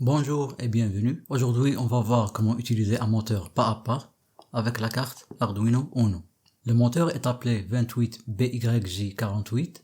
Bonjour et bienvenue. Aujourd'hui, on va voir comment utiliser un moteur pas à pas avec la carte Arduino Uno. Le moteur est appelé 28BYJ48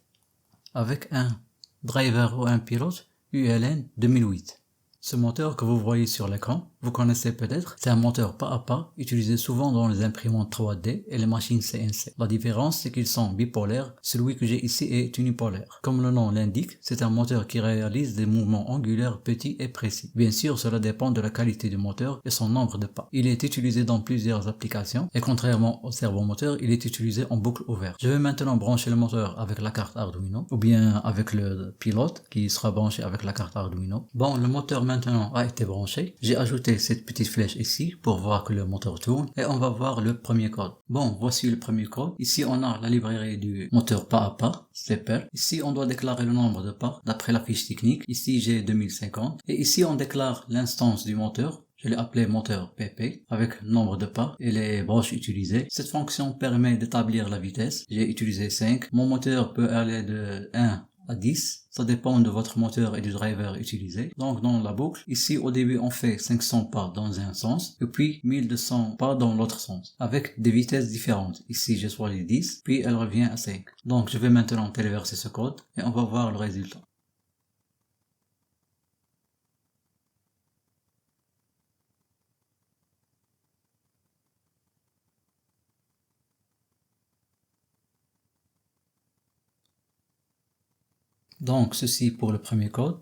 avec un driver ou un pilote ULN 2008. Ce moteur que vous voyez sur l'écran, vous connaissez peut-être, c'est un moteur pas à pas utilisé souvent dans les imprimantes 3D et les machines CNC. La différence, c'est qu'ils sont bipolaires, celui que j'ai ici est unipolaire. Comme le nom l'indique, c'est un moteur qui réalise des mouvements angulaires petits et précis. Bien sûr, cela dépend de la qualité du moteur et son nombre de pas. Il est utilisé dans plusieurs applications et contrairement au servomoteur, il est utilisé en boucle ouverte. Je vais maintenant brancher le moteur avec la carte Arduino ou bien avec le pilote qui sera branché avec la carte Arduino. Bon, le moteur maintenant a été branché. J'ai ajouté cette petite flèche ici pour voir que le moteur tourne et on va voir le premier code. Bon, voici le premier code. Ici, on a la librairie du moteur pas à pas, stepper. Ici, on doit déclarer le nombre de pas d'après la fiche technique. Ici, j'ai 2050 et ici, on déclare l'instance du moteur. Je l'ai appelé moteur PP avec nombre de pas et les broches utilisées. Cette fonction permet d'établir la vitesse. J'ai utilisé 5. Mon moteur peut aller de 1 à 10. Ça dépend de votre moteur et du driver utilisé. Donc dans la boucle, ici au début on fait 500 pas dans un sens et puis 1200 pas dans l'autre sens avec des vitesses différentes. Ici j'ai choisi 10 puis elle revient à 5. Donc je vais maintenant téléverser ce code et on va voir le résultat. Donc ceci pour le premier code.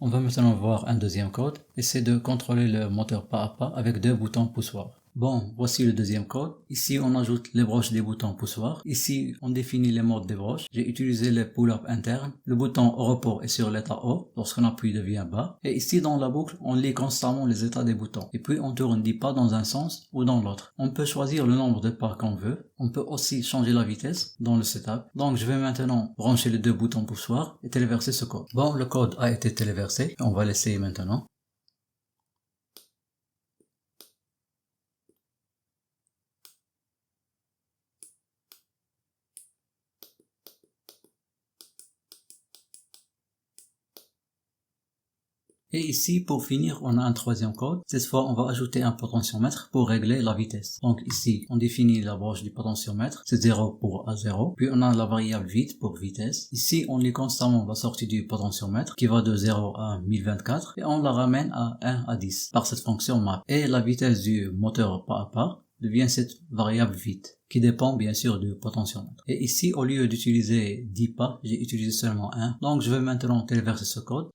On va maintenant voir un deuxième code et c'est de contrôler le moteur pas à pas avec deux boutons poussoirs. Bon, voici le deuxième code. Ici, on ajoute les broches des boutons poussoirs. Ici, on définit les modes des broches. J'ai utilisé les pull-up internes. Le bouton au repos est sur l'état haut lorsqu'on appuie devient bas. Et ici, dans la boucle, on lit constamment les états des boutons. Et puis, on tourne 10 pas dans un sens ou dans l'autre. On peut choisir le nombre de pas qu'on veut. On peut aussi changer la vitesse dans le setup. Donc, je vais maintenant brancher les deux boutons poussoirs et téléverser ce code. Bon, le code a été téléversé. On va l'essayer maintenant. Et ici, pour finir, on a un troisième code. Cette fois, on va ajouter un potentiomètre pour régler la vitesse. Donc ici, on définit la broche du potentiomètre. C'est 0 pour A0. Puis on a la variable vit pour vitesse. Ici, on lit constamment la sortie du potentiomètre qui va de 0 à 1024 et on la ramène à 1 à 10 par cette fonction map. Et la vitesse du moteur pas à pas devient cette variable vit qui dépend bien sûr du potentiomètre. Et ici, au lieu d'utiliser 10 pas, j'ai utilisé seulement 1. Donc je vais maintenant téléverser ce code.